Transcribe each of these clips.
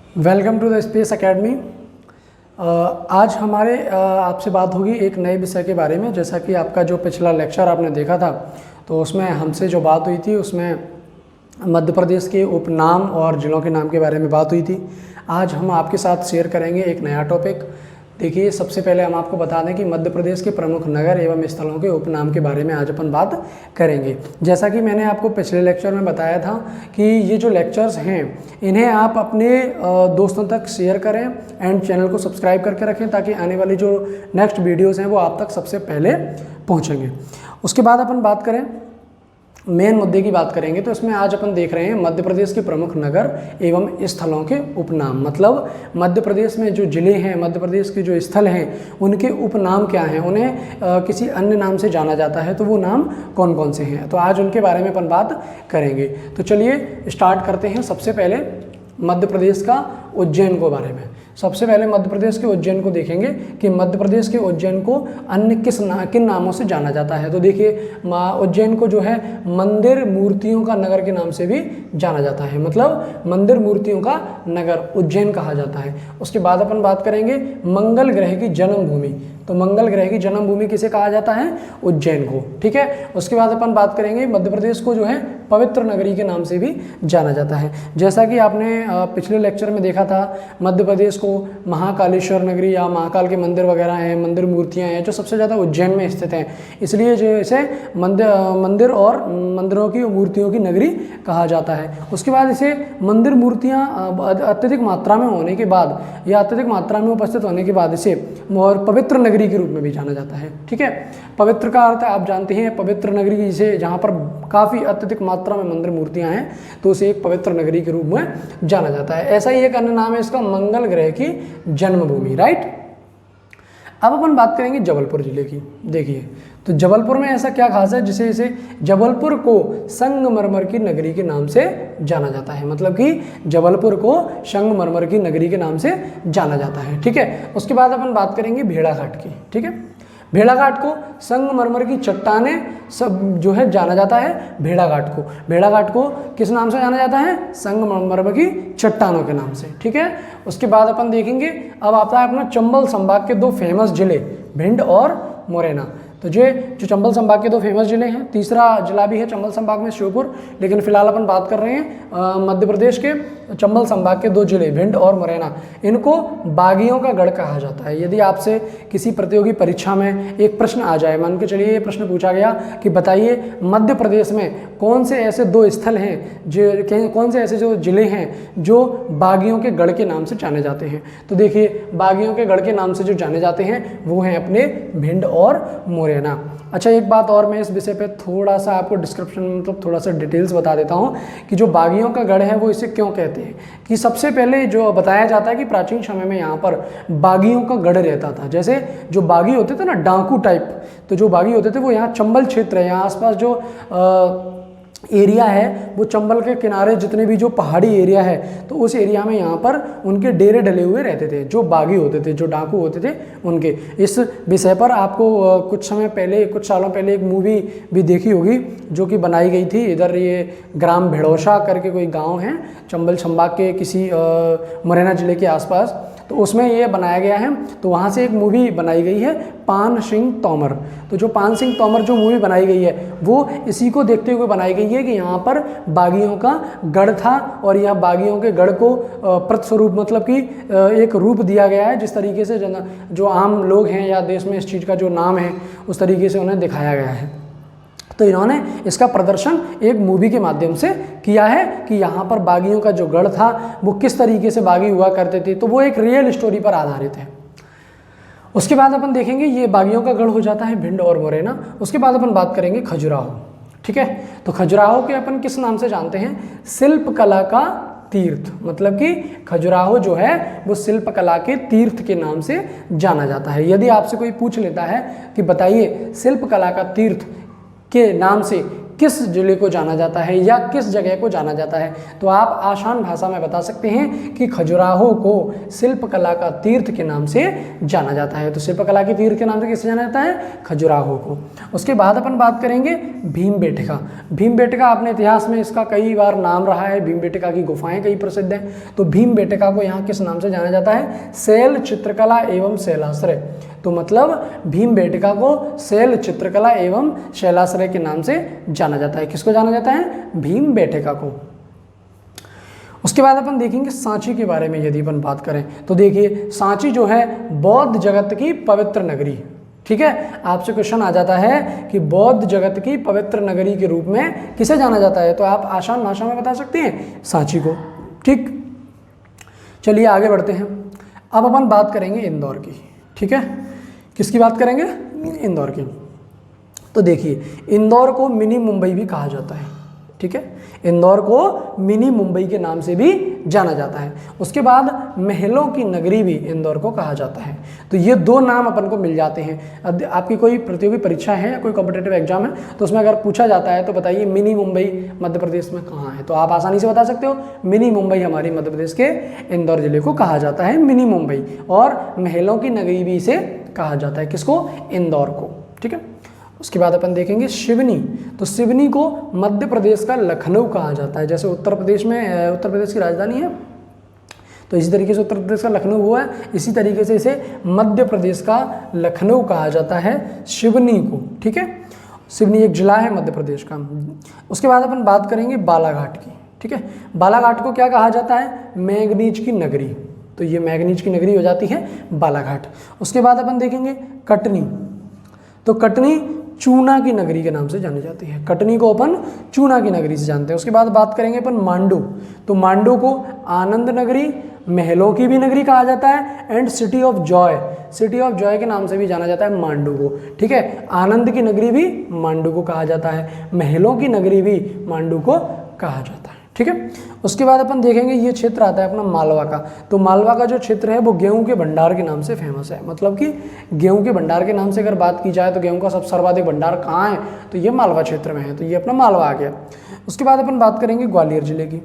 Welcome to the Space Academy. आज हमारे आपसे बात होगी एक नए विषय के बारे में। जैसा कि आपका जो पिछला लेक्चर आपने देखा था तो उसमें हमसे जो बात हुई थी उसमें मध्य प्रदेश के उपनाम और ज़िलों के नाम के बारे में बात हुई थी। आज हम आपके साथ शेयर करेंगे एक नया टॉपिक। देखिए, सबसे पहले हम आपको बता दें कि मध्य प्रदेश के प्रमुख नगर एवं स्थलों के उपनाम के बारे में आज अपन बात करेंगे। जैसा कि मैंने आपको पिछले लेक्चर में बताया था कि ये जो लेक्चर्स हैं इन्हें आप अपने दोस्तों तक शेयर करें एंड चैनल को सब्सक्राइब करके रखें ताकि आने वाली जो नेक्स्ट वीडियोज़ हैं वो आप तक सबसे पहले पहुँचेंगे। उसके बाद अपन बात करें मेन मुद्दे की बात करेंगे तो इसमें आज अपन देख रहे हैं मध्य प्रदेश के प्रमुख नगर एवं स्थलों के उपनाम। मतलब मध्य प्रदेश में जो ज़िले हैं, मध्य प्रदेश के जो स्थल हैं उनके उपनाम क्या हैं, उन्हें किसी अन्य नाम से जाना जाता है तो वो नाम कौन कौन से हैं, तो आज उनके बारे में अपन बात करेंगे। तो चलिए स्टार्ट करते हैं। सबसे पहले मध्य प्रदेश का उज्जैन के बारे में। सबसे पहले मध्य प्रदेश के उज्जैन को देखेंगे कि मध्य प्रदेश के उज्जैन को अन्य किन नामों से जाना जाता है। तो देखिए, उज्जैन को जो है मंदिर मूर्तियों का नगर के नाम से भी जाना जाता है। मतलब मंदिर मूर्तियों का नगर उज्जैन कहा जाता है। उसके बाद अपन बात करेंगे मंगल ग्रह की जन्मभूमि। तो मंगल ग्रह की जन्मभूमि किसे कहा जाता है? उज्जैन को। ठीक है। उसके बाद अपन बात करेंगे मध्य प्रदेश को जो है पवित्र नगरी के नाम से भी जाना जाता है। जैसा कि आपने पिछले लेक्चर में देखा था, मध्य प्रदेश को महाकालेश्वर नगरी या महाकाल के मंदिर वगैरह हैं, मंदिर मूर्तियां हैं जो सबसे ज़्यादा उज्जैन में स्थित हैं, इसलिए जो इसे मंदिर और मंदिरों की मूर्तियों की नगरी कहा जाता है। उसके बाद इसे मंदिर मूर्तियाँ अत्यधिक मात्रा में होने के बाद या अत्यधिक मात्रा में उपस्थित होने के बाद इसे और पवित्र नगरी के रूप में भी जाना जाता है। ठीक है। पवित्र का अर्थ आप जानते हैं, पवित्र नगरी जिसे जहाँ पर काफ़ी अत्यधिक मात्रा में मंदिर मूर्तियां हैं तो उसे एक पवित्र नगरी के रूप में जाना जाता है। ऐसा ही एक अन्य नाम है इसका मंगल ग्रह की जन्मभूमि। राइट। अब अपन बात करेंगे जबलपुर जिले की। देखिए, तो जबलपुर में ऐसा क्या खास है जिसे इसे जबलपुर को संगमरमर की नगरी के नाम से जाना जाता है। मतलब कि जबलपुर को संगमरमर की नगरी के नाम से जाना जाता है। ठीक है। उसके बाद अपन बात करेंगे भेड़ाघाट की। ठीक है। भेड़ाघाट को संगमरमर की चट्टानें सब जो है जाना जाता है। भेड़ाघाट को किस नाम से जाना जाता है? संगमरमर की चट्टानों के नाम से। ठीक है। उसके बाद अपन देखेंगे, अब आता है अपना चंबल संभाग के दो फेमस जिले भिंड और मुरैना। तो जो चंबल संभाग के दो फेमस जिले हैं, तीसरा जिला भी है चंबल संभाग में श्योपुर, लेकिन फिलहाल अपन बात कर रहे हैं मध्य प्रदेश के चंबल संभाग के दो जिले भिंड और मुरैना। इनको बागियों का गढ़ कहा जाता है। यदि आपसे किसी प्रतियोगी परीक्षा में एक प्रश्न आ जाए, मान के चलिए ये प्रश्न पूछा गया कि बताइए मध्य प्रदेश में कौन से ऐसे दो स्थल हैं, कौन से ऐसे जो जिले हैं जो बागियों के गढ़ के नाम से जाने जाते हैं, तो देखिए बागियों के गढ़ के नाम से जो जाने जाते हैं वो हैं अपने भिंड और मुरैना। अच्छा, एक बात और मैं इस विषय पे थोड़ा सा आपको डिस्क्रिप्शन में मतलब थोड़ा सा डिटेल्स बता देता हूँ कि जो बागियों का गढ़ है वो इसे क्यों कहते हैं। कि सबसे पहले जो बताया जाता है कि प्राचीन समय में यहाँ पर बागियों का गढ़ रहता था। जैसे जो बागी होते थे ना, डाकू टाइप, तो जो बागी होते थे वो यहाँ चंबल क्षेत्र है, यहाँ आसपास जो एरिया है वो चंबल के किनारे जितने भी जो पहाड़ी एरिया है तो उस एरिया में यहाँ पर उनके डेरे डले हुए रहते थे जो बागी होते थे, जो डाकू होते थे उनके। इस विषय पर आपको कुछ सालों पहले एक मूवी भी देखी होगी जो कि बनाई गई थी। इधर ये ग्राम भेड़ौसा करके कोई गांव है चंबल संभाग के किसी मुरैना जिले के आसपास, तो उसमें ये बनाया गया है। तो वहाँ से एक मूवी बनाई गई है पान सिंह तोमर। तो जो पान सिंह तोमर जो मूवी बनाई गई है वो इसी को देखते हुए बनाई गई है कि यहाँ पर बागियों का गढ़ था और यह बागियों के गढ़ को प्रतिस्वरूप मतलब कि एक रूप दिया गया है जिस तरीके से जो आम लोग हैं या देश में इस चीज़ का जो नाम है उस तरीके से उन्हें दिखाया गया है। तो इन्होंने इसका प्रदर्शन एक मूवी के माध्यम से किया है कि यहाँ पर बागियों का जो गढ़ था वो किस तरीके से बागी हुआ करते थे। तो वो एक रियल स्टोरी पर आधारित है। उसके बाद अपन देखेंगे ये बागियों का गढ़ हो जाता है भिंड और मुरैना। उसके बाद अपन बात करेंगे खजुराहो। ठीक है। तो खजुराहो के अपन किस नाम से जानते हैं? शिल्प कला का तीर्थ। मतलब कि खजुराहो जो है वो शिल्प कला के तीर्थ के नाम से जाना जाता है। यदि आपसे कोई पूछ लेता है कि बताइए शिल्प कला का तीर्थ के नाम से किस जिले को जाना जाता है या किस जगह को जाना जाता है, तो आप आसान भाषा में बता सकते हैं कि खजुराहो को शिल्पकला का तीर्थ के नाम से जाना जाता है। तो शिल्पकला के तीर्थ के नाम से किसे जाना जाता है? खजुराहो को। उसके बाद अपन बात करेंगे भीमबेटका। भीमबेटका अपने इतिहास में इसका कई बार नाम रहा है, भीमबेटका की गुफाएं कई प्रसिद्ध हैं। तो भीमबेटका को यहाँ किस नाम से जाना जाता है? शैल चित्रकला एवं शैलाश्रय। तो मतलब भीमबेटका को शैल चित्रकला एवं शैलाश्रय के नाम से जाना जाता है। किसको जाना जाता है? भीमबेटका को। उसके बाद अपन देखेंगे सांची के बारे में। यदि अपन बात करें तो देखिए, सांची जो है बौद्ध जगत की पवित्र नगरी, ठीक है। आपसे क्वेश्चन आ जाता है कि बौद्ध जगत की पवित्र नगरी के रूप में किसे जाना जाता है, तो आप आसान भाषा में बता सकते हैं सांची को, ठीक। चलिए आगे बढ़ते हैं। अब अपन बात करेंगे इंदौर की, ठीक है। किसकी बात करेंगे? इंदौर की। तो देखिए, इंदौर को मिनी मुंबई भी कहा जाता है, ठीक है। इंदौर को मिनी मुंबई के नाम से भी जाना जाता है। उसके बाद महलों की नगरी भी इंदौर को कहा जाता है। तो ये दो नाम अपन को मिल जाते हैं। अब आपकी कोई प्रतियोगी परीक्षा है या कोई कॉम्पिटिटिव एग्जाम है तो उसमें अगर पूछा जाता है तो बताइए मिनी मुंबई मध्य प्रदेश में कहाँ है, तो आप आसानी से बता सकते हो मिनी मुंबई हमारी मध्य प्रदेश के इंदौर जिले को कहा जाता है मिनी मुंबई, और महलों की नगरी भी इसे कहा जाता है। किसको? इंदौर को, ठीक है। उसके बाद अपन देखेंगे सिवनी। तो सिवनी को मध्य प्रदेश का लखनऊ कहा जाता है। जैसे उत्तर प्रदेश में उत्तर प्रदेश की राजधानी है, तो इसी तरीके से उत्तर प्रदेश का लखनऊ हुआ है, इसी तरीके से इसे मध्य प्रदेश का लखनऊ कहा जाता है सिवनी को, ठीक है। सिवनी एक जिला है मध्य प्रदेश का। उसके बाद अपन बात करेंगे बालाघाट की, ठीक है। बालाघाट को क्या कहा जाता है? मैंगनीज की नगरी। तो ये मैंगनीज की नगरी हो जाती है बालाघाट। उसके बाद अपन देखेंगे कटनी। तो कटनी चूना की नगरी के नाम से जानी जाती है। कटनी को अपन चूना की नगरी से जानते हैं। उसके बाद बात करेंगे अपन मांडू। तो मांडू को आनंद नगरी, महलों की भी नगरी कहा जाता है, and city of Joy, city of Joy के नाम से भी जाना जाता है मांडू को, ठीक है। आनंद की नगरी भी मांडू को कहा जाता है, महलों की नगरी भी मांडू को कहा जाता है, ठीक है। उसके बाद अपन देखेंगे ये क्षेत्र आता है अपना मालवा का। तो मालवा का जो क्षेत्र है वो गेहूं के भंडार के नाम से फेमस है। मतलब कि गेहूं के भंडार के नाम से अगर बात की जाए तो गेहूं का सबसे सर्वाधिक भंडार कहाँ है, तो ये मालवा क्षेत्र में है। तो ये अपना मालवा आ गया। उसके बाद अपन बात करेंगे ग्वालियर जिले की।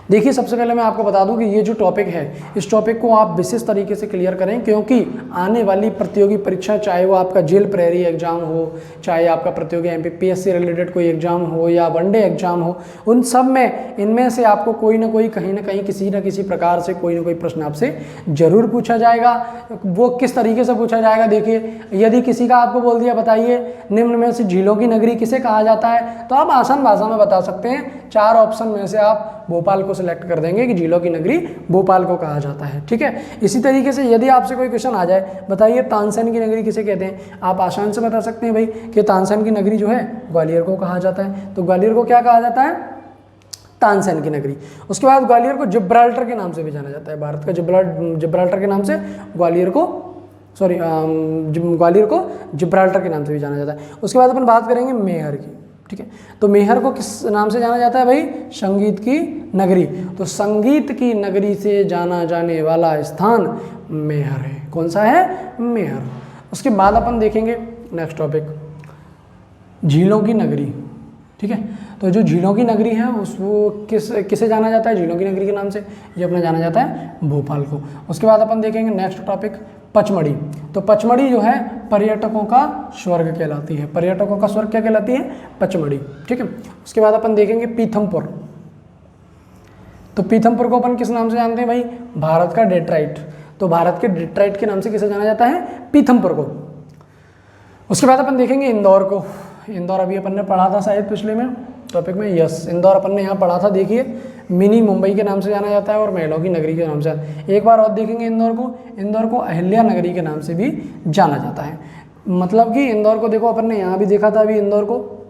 देखिए, सबसे पहले मैं आपको बता दूं कि ये जो टॉपिक है, इस टॉपिक को आप विशेष तरीके से क्लियर करें, क्योंकि आने वाली प्रतियोगी परीक्षा, चाहे वो आपका जेल प्रेरी एग्जाम हो, चाहे आपका प्रतियोगी MPPS से रिलेटेड कोई एग्जाम हो या वनडे एग्जाम हो, उन सब में इनमें से आपको कोई ना कोई कहीं ना कहीं किसी न किसी प्रकार से कोई ना कोई प्रश्न आपसे जरूर पूछा जाएगा। वो किस तरीके से पूछा जाएगा? देखिए, यदि किसी का आपको बोल दिया बताइए निम्न में से झीलों की नगरी किसे कहा जाता है, तो आप आसान भाषा में बता सकते हैं। 4 ऑप्शन में से आप भोपाल को सिलेक्ट कर देंगे कि झीलों की नगरी भोपाल को कहा जाता है, ठीक है। इसी तरीके से यदि आपसे कोई क्वेश्चन आ जाए, बताइए तानसेन की नगरी किसे कहते हैं, आप आसान से बता सकते हैं भाई कि तानसेन की नगरी जो है ग्वालियर को कहा जाता है। तो ग्वालियर को क्या कहा जाता है? तानसेन की नगरी। उसके बाद ग्वालियर को जिब्राल्टर के नाम से भी जाना जाता है। भारत का जिब्राल्टर के नाम से ग्वालियर को ग्वालियर को जिब्राल्टर के नाम से भी जाना जाता है। उसके बाद अपन बात करेंगे मेहर की, ठीक है। तो मेहर को किस नाम से जाना जाता है भाई? संगीत की नगरी। तो संगीत की नगरी से जाना जाने वाला स्थान मेहर है। कौन सा है? मेहर। उसके बाद अपन देखेंगे नेक्स्ट टॉपिक, झीलों की नगरी, ठीक है। तो जो झीलों की नगरी है उसको किसे जाना जाता है? झीलों की नगरी के नाम से ये अपना जाना जाता है भोपाल को। उसके बाद अपन देखेंगे नेक्स्ट टॉपिक पचमढ़ी। तो पचमढ़ी जो है पर्यटकों का स्वर्ग कहलाती है। पर्यटकों का स्वर्ग क्या कहलाती है? पचमढ़ी, ठीक है। उसके बाद अपन देखेंगे पीथमपुर। तो पीथमपुर को अपन किस नाम से जानते हैं भाई? भारत का डेट्राइट। तो भारत के डेट्राइट के नाम से किसे जाना जाता है? पीथमपुर को। उसके बाद अपन देखेंगे इंदौर को। इंदौर अभी अपन ने पढ़ा था शायद पिछले में टॉपिक में, यस, इंदौर अपन ने यहाँ पढ़ा था। देखिए, मिनी मुंबई के नाम से जाना जाता है और महलों की नगरी के नाम से। एक बार और देखेंगे इंदौर को। इंदौर को अहिल्या नगरी के नाम से भी जाना जाता है। मतलब कि इंदौर को देखो अपन ने यहाँ भी देखा था, अभी इंदौर को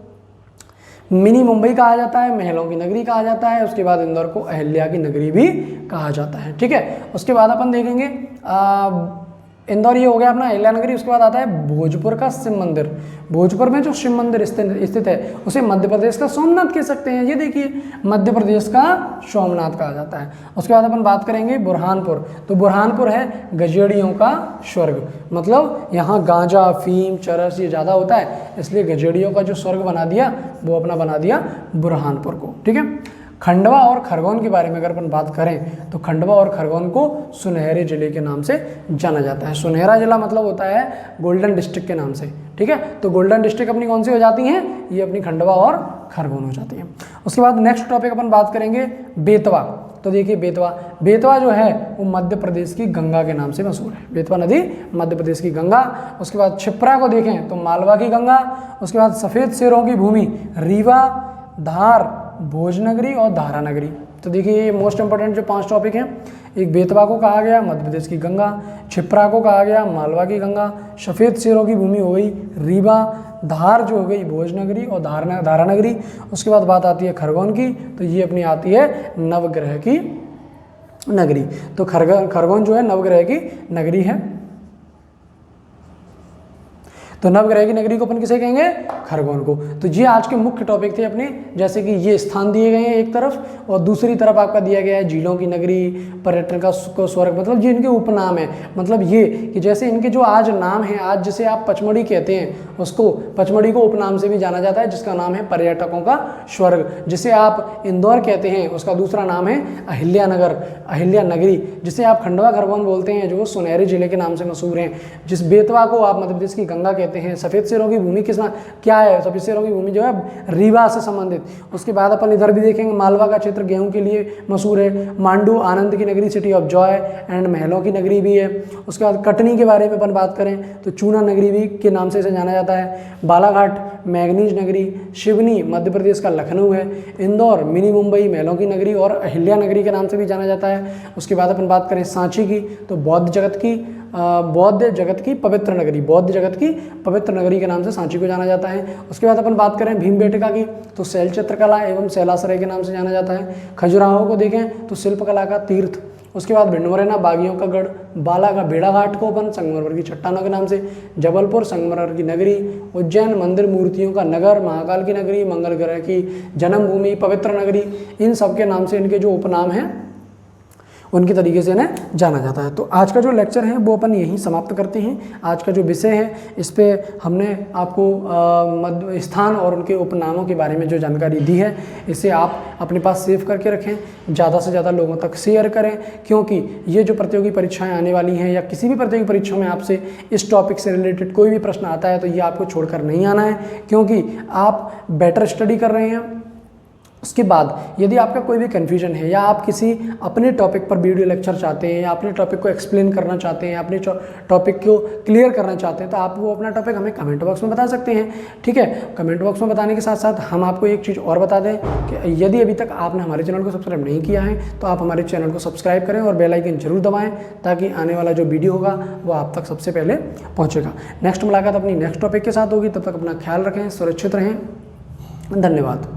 मिनी मुंबई कहा जाता है, महलों की नगरी कहा जाता है। उसके बाद इंदौर को अहिल्या की नगरी भी कहा जाता है, ठीक है। उसके बाद अपन देखेंगे इंदौर ये हो गया अपना अहिल्या नगरी। उसके बाद आता है भोजपुर का शिव मंदिर। भोजपुर में जो शिव मंदिर स्थित है उसे मध्य प्रदेश का सोमनाथ कह सकते हैं। ये देखिए मध्य प्रदेश का सोमनाथ कहा जाता है। उसके बाद अपन बात करेंगे बुरहानपुर। तो बुरहानपुर है गजेड़ियों का स्वर्ग, मतलब यहाँ गांजा अफीम चरस ये ज़्यादा होता है, इसलिए गजेड़ियों का जो स्वर्ग बना दिया वो अपना बना दिया बुरहानपुर को। ठीक है। खंडवा और खरगोन के बारे में अगर अपन बात करें तो खंडवा और खरगोन को सुनहरे जिले के नाम से जाना जाता है। सुनहरा जिला मतलब होता है गोल्डन डिस्ट्रिक्ट के नाम से। ठीक है। तो गोल्डन डिस्ट्रिक्ट अपनी कौन सी हो जाती हैं, ये अपनी खंडवा और खरगोन हो जाती हैं। उसके बाद नेक्स्ट टॉपिक अपन बात करेंगे बेतवा। तो देखिए बेतवा जो है वो मध्य प्रदेश की गंगा के नाम से मशहूर है। बेतवा नदी मध्य प्रदेश की गंगा। उसके बाद क्षिप्रा को देखें तो मालवा की गंगा। उसके बाद सफ़ेद शेरों की भूमि रीवा, धार, भोजनगरी और धारा नगरी। तो देखिए ये मोस्ट इंपॉर्टेंट जो 5 टॉपिक हैं, एक बेतवा को कहा गया मध्य प्रदेश की गंगा, क्षिप्रा को कहा गया मालवा की गंगा, सफ़ेद शेरों की भूमि हो गई रीवा, धार जो हो गई भोजनगरी और धारा नगरी। उसके बाद बात आती है खरगोन की, तो ये अपनी आती है नवग्रह की नगरी। तो खरगोन जो है नवग्रह की नगरी है। तो नवग्रह की नगरी को अपन किसे कहेंगे, खरगोन को। तो ये आज के मुख्य टॉपिक थे अपने, जैसे कि ये स्थान दिए गए हैं एक तरफ और दूसरी तरफ आपका दिया गया है झीलों की नगरी, पर्यटन का स्वर्ग, मतलब ये इनके उपनाम है। मतलब ये कि जैसे इनके जो आज नाम है, आज जिसे आप पचमढ़ी कहते हैं उसको पचमढ़ी को उपनाम से भी जाना जाता है जिसका नाम है पर्यटकों का स्वर्ग। जिसे आप इंदौर कहते हैं उसका दूसरा नाम है अहिल्या नगरी, जिसे आप खंडवा खरगोन बोलते हैं जो सुनहरे जिले के नाम से मशहूर हैं। जिस बेतवा को आप मध्य प्रदेश की गंगा कहते हैं। सफ़ेद शेरों की भूमि क्या है, सफ़ेद शेरों की भूमि जो है रीवा से संबंधित। उसके बाद अपन इधर भी देखेंगे मालवा का क्षेत्र गेहूं के लिए मशहूर है। मांडू आनंद की नगरी, सिटी ऑफ जॉय एंड महलों की नगरी भी है। उसके बाद कटनी के बारे में अपन बात करें तो चूना नगरी भी के नाम से इसे जाना जाता है। बालाघाट मैग्नीज नगरी, शिवनी मध्य प्रदेश का लखनऊ है। इंदौर मिनी मुंबई महलों की नगरी और अहिल्या नगरी के नाम से भी जाना जाता है। उसके बाद अपन बात करें सांची की तो बौद्ध जगत की पवित्र नगरी के नाम से सांची को जाना जाता है। उसके बाद अपन बात करें भीमबेटका की तो शैल चित्रकला एवं शैलाश्रय के नाम से जाना जाता है। खजुराहो को देखें तो शिल्पकला का तीर्थ। उसके बाद भिंडमुरैना बागियों का गढ़, बाला का बेड़ाघाट को अपन संगमरमर की चट्टानों के नाम से, जबलपुर संगमरमर की नगरी, उज्जैन मंदिर मूर्तियों का नगर, महाकाल की नगरी, मंगल ग्रह की जन्मभूमि, पवित्र नगरी, इन सब के नाम से इनके जो उपनाम हैं उनकी तरीके से इन्हें जाना जाता है। तो आज का जो लेक्चर है वो अपन यहीं समाप्त करते हैं। आज का जो विषय है इस पे हमने आपको स्थान और उनके उपनामों के बारे में जो जानकारी दी है इसे आप अपने पास सेव करके रखें, ज़्यादा से ज़्यादा लोगों तक शेयर करें, क्योंकि ये जो प्रतियोगी परीक्षाएं आने वाली हैं या किसी भी प्रतियोगी परीक्षा में आपसे इस टॉपिक से रिलेटेड कोई भी प्रश्न आता है तो ये आपको छोड़कर नहीं आना है, क्योंकि आप बेटर स्टडी कर रहे हैं। उसके बाद यदि आपका कोई भी कन्फ्यूजन है या आप किसी अपने टॉपिक पर वीडियो लेक्चर चाहते हैं या अपने टॉपिक को एक्सप्लेन करना चाहते हैं, अपने टॉपिक को क्लियर करना चाहते हैं, तो आप वो अपना टॉपिक हमें कमेंट बॉक्स में बता सकते हैं। ठीक है। कमेंट बॉक्स में बताने के साथ साथ हम आपको एक चीज़ और बता दें कि यदि अभी तक आपने हमारे चैनल को सब्सक्राइब नहीं किया है तो आप हमारे चैनल को सब्सक्राइब करें और बेल आइकन जरूर दबाएँ ताकि आने वाला जो वीडियो होगा वो आप तक सबसे पहले पहुँचेगा। नेक्स्ट मुलाकात अपनी नेक्स्ट टॉपिक के साथ होगी, तब तक अपना ख्याल रखें, सुरक्षित रहें। धन्यवाद।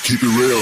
Keep it real.